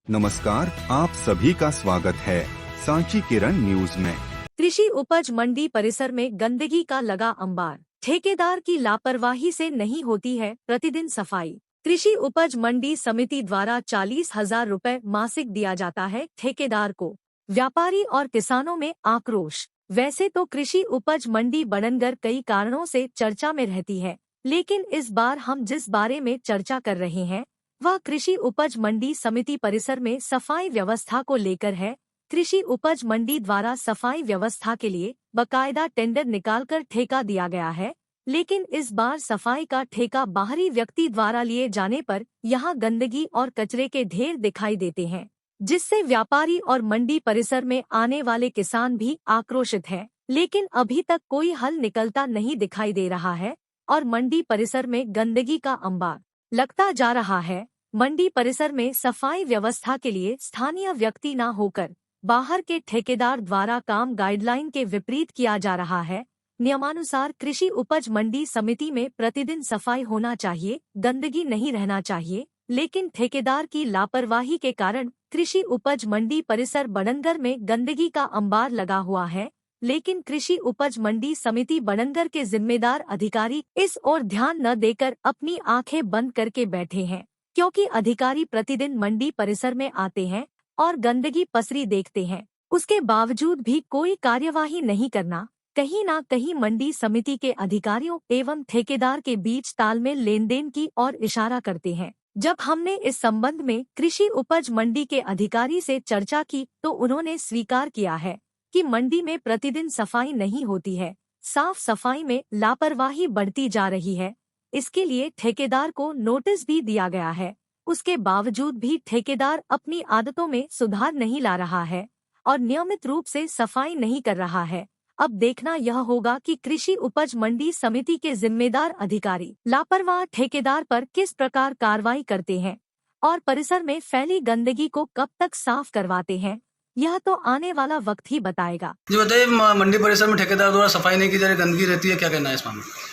नमस्कार, आप सभी का स्वागत है सांची किरण न्यूज में। कृषि उपज मंडी परिसर में गंदगी का लगा अंबार। ठेकेदार की लापरवाही से नहीं होती है प्रतिदिन सफाई। कृषि उपज मंडी समिति द्वारा 40,000 रुपए मासिक दिया जाता है ठेकेदार को। व्यापारी और किसानों में आक्रोश। वैसे तो कृषि उपज मंडी बननगर कई कारणों से चर्चा में रहती है, लेकिन इस बार हम जिस बारे में चर्चा कर रहे हैं वह कृषि उपज मंडी समिति परिसर में सफाई व्यवस्था को लेकर है। कृषि उपज मंडी द्वारा सफाई व्यवस्था के लिए बकायदा टेंडर निकालकर ठेका दिया गया है, लेकिन इस बार सफाई का ठेका बाहरी व्यक्ति द्वारा लिए जाने पर यहां गंदगी और कचरे के ढेर दिखाई देते हैं, जिससे व्यापारी और मंडी परिसर में आने वाले किसान भी आक्रोशित हैं। लेकिन अभी तक कोई हल निकलता नहीं दिखाई दे रहा है और मंडी परिसर में गंदगी का अंबार लगता जा रहा है। मंडी परिसर में सफाई व्यवस्था के लिए स्थानीय व्यक्ति न होकर बाहर के ठेकेदार द्वारा काम गाइडलाइन के विपरीत किया जा रहा है। नियमानुसार कृषि उपज मंडी समिति में प्रतिदिन सफाई होना चाहिए, गंदगी नहीं रहना चाहिए, लेकिन ठेकेदार की लापरवाही के कारण कृषि उपज मंडी परिसर बननगर में गंदगी का अंबार लगा हुआ है। लेकिन कृषि उपज मंडी समिति बननगर के जिम्मेदार अधिकारी इस ओर ध्यान न देकर अपनी आंखें बंद करके बैठे हैं, क्योंकि अधिकारी प्रतिदिन मंडी परिसर में आते हैं और गंदगी पसरी देखते हैं। उसके बावजूद भी कोई कार्यवाही नहीं करना कहीं न कहीं मंडी समिति के अधिकारियों एवं ठेकेदार के बीच तालमेल लेन देन की ओर इशारा करते हैं। जब हमने इस संबंध में कृषि उपज मंडी के अधिकारी से चर्चा की तो उन्होंने स्वीकार किया है कि मंडी में प्रतिदिन सफाई नहीं होती है, साफ सफाई में लापरवाही बढ़ती जा रही है। इसके लिए ठेकेदार को नोटिस भी दिया गया है। उसके बावजूद भी ठेकेदार अपनी आदतों में सुधार नहीं ला रहा है और नियमित रूप से सफाई नहीं कर रहा है। अब देखना यह होगा कि कृषि उपज मंडी समिति के जिम्मेदार अधिकारी लापरवाह ठेकेदार पर किस प्रकार कार्रवाई करते हैं और परिसर में फैली गंदगी को कब तक साफ करवाते हैं, यह तो आने वाला वक्त ही बताएगा। जी बताइए, मंडी परिसर में ठेकेदार द्वारा सफाई नहीं की जा रही, गंदगी रहती है, क्या कहना है इस मामले में?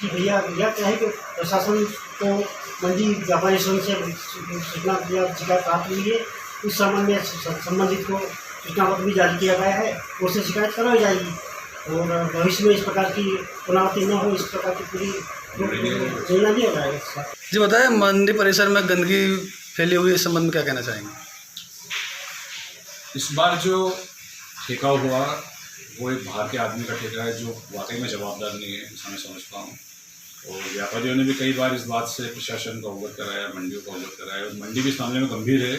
भैया क्या है कि प्रशासन को मंडी व्यापारी संघ से सूचना शिकायत प्राप्त हुई है। उस संबंध में संबंधित को सूचना पत्र भी जारी किया गया है, उससे शिकायत कराई जाएगी और भविष्य में इस प्रकार की पुनरावृत्ति न हो, इस प्रकार की पूरी योजना लिया जाएगा। जी बताइए, मंडी परिसर में गंदगी फैली हुई है, इस संबंध में क्या कहना चाहेंगे? इस बार जो ठेका हुआ वो एक बाहर के आदमी का ठेका है जो वाकई में जवाबदार नहीं है, ऐसा मैं समझता हूँ। और व्यापारियों ने भी कई बार इस बात से प्रशासन को अवगत कराया, मंडियों को अवगत कराया और मंडी भी इस मामले में गंभीर है।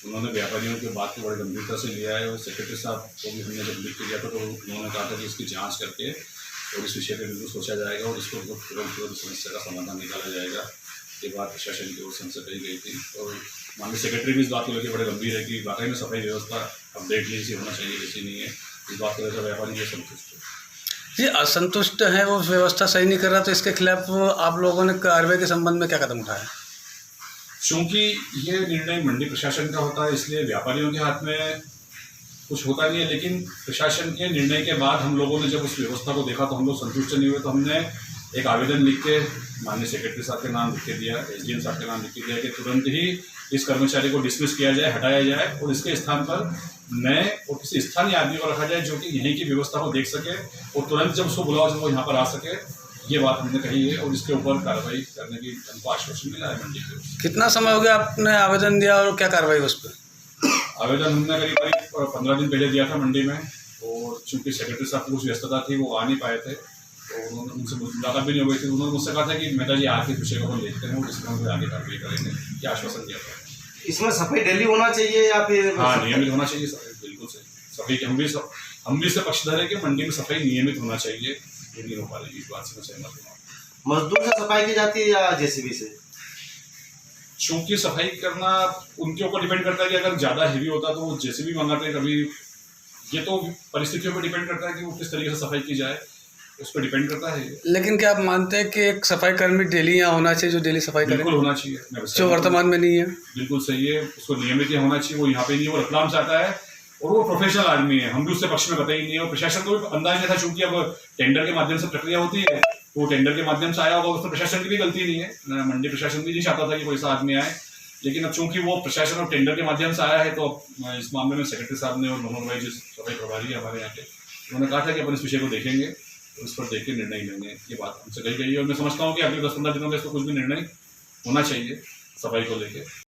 उन्होंने व्यापारियों की बात को बड़ी गंभीरता से लिया है और सेक्रेटरी साहब को भी हमने जब लिख के दिया था तो उन्होंने कहा था कि इसकी जाँच करके और इस विषय पर बिल्कुल सोचा जाएगा और इसको तुरंत समस्या का समाधान निकाला जाएगा। ये बात प्रशासन की ओर से हमसे कही गई थी और माननीय सेक्रेटरी भी इस बात को लेकर बड़े गंभीर है कि वाकई में सफाई व्यवस्था अपडेट जैसी होना चाहिए, जैसी नहीं है। इस बात की वजह से व्यापारी जो संतुष्ट है। जी असंतुष्ट है, वो व्यवस्था सही नहीं कर रहा, तो इसके खिलाफ आप लोगों ने कार्रवाई के संबंध में क्या कदम उठाया? क्योंकि ये निर्णय मंडी प्रशासन का होता है, इसलिए व्यापारियों के हाथ में कुछ होता नहीं है। लेकिन प्रशासन के निर्णय के बाद हम लोगों ने जब उस व्यवस्था को देखा तो हम लोग संतुष्ट नहीं हुए, तो हमने एक आवेदन लिख के माननीय सेक्रेटरी साहब के नाम लिख के दिया, एसडीएम साहब के नाम लिख के दिया कि तुरंत ही इस कर्मचारी को डिसमिस किया जाए, हटाया जाए और इसके स्थान पर नए और किसी स्थानीय आदमी को रखा जाए जो कि यहीं की व्यवस्था को देख सके और तुरंत जब उसको बुलाओ जब वो यहाँ पर आ सके। ये बात हमने कही है और इसके ऊपर कार्रवाई करने की हमको आश्वासन मिला है मंडी के। कितना समय हो गया आपने आवेदन दिया और क्या कार्रवाई उस पर? आवेदन हमने करीब 15 दिन पहले दिया था मंडी में और चूँकि सेक्रेटरी साहब की कुछ व्यस्तता थी, वो आ नहीं पाए थे तो उन्होंने उनसे मुलाकात भी नहीं हो गई थी। उन्होंने मुझसे कहा था कि मेहता जी आके विषय को हम देखते हैं और इसमें हम आगे कार्रवाई करेंगे, ये आश्वासन दिया था। इसमें सफाई डेली होना चाहिए या फिर? हाँ, नियमित होना चाहिए सफाई, बिल्कुल सही। सफाई की हम भी इससे पक्षधर है कि मंडी में सफाई नियमित होना चाहिए, ये नहीं हो पा रही, इस बात से मैं सहमत हूँ। मजदूर से सफाई की जाती है या जेसीबी से? चूँकि सफाई करना उनके ऊपर डिपेंड करता है कि अगर ज़्यादा हेवी होता तो वो जेसीबी मंगाते हैं कभी। ये तो परिस्थितियों पर डिपेंड करता है कि वो किस तरीके से सफाई की जाए, उस पर डिपेंड करता है। लेकिन क्या आप मानते हैं कि एक सफाई कर्मी डेली यहाँ होना चाहिए, जो डेली सफाई करे? बिल्कुल होना चाहिए, जो वर्तमान में नहीं है। बिल्कुल सही है, उसको नियमित ही होना चाहिए। वो यहाँ पे नहीं, वो रतलाम से आता है और वो प्रोफेशनल आदमी है, हम भी उससे पक्ष में बताई नहीं है और प्रशासन को भी अंदाज नहीं था। चूंकि अब टेंडर के माध्यम से प्रक्रिया होती है तो टेंडर के माध्यम से आया होगा, उसमें प्रशासन की भी गलती नहीं है। मंडी प्रशासन भी नहीं चाहता था कि कोई ऐसा आदमी आए लेकिन अब चूंकि वो प्रशासन और टेंडर के माध्यम से आया है तो अब इस मामले में सेक्रेटरी साहब ने और मनोहर भाई जो सफाई प्रभारी है हमारे यहाँ के, उन्होंने कहा था कि अपन इस विषय को देखेंगे, तो उस पर देख के निर्णय लेंगे। ये बात हमसे कही गई है और मैं समझता हूँ कि अगले 10-15 दिनों में इसको कुछ भी निर्णय होना चाहिए सफाई को लेकर।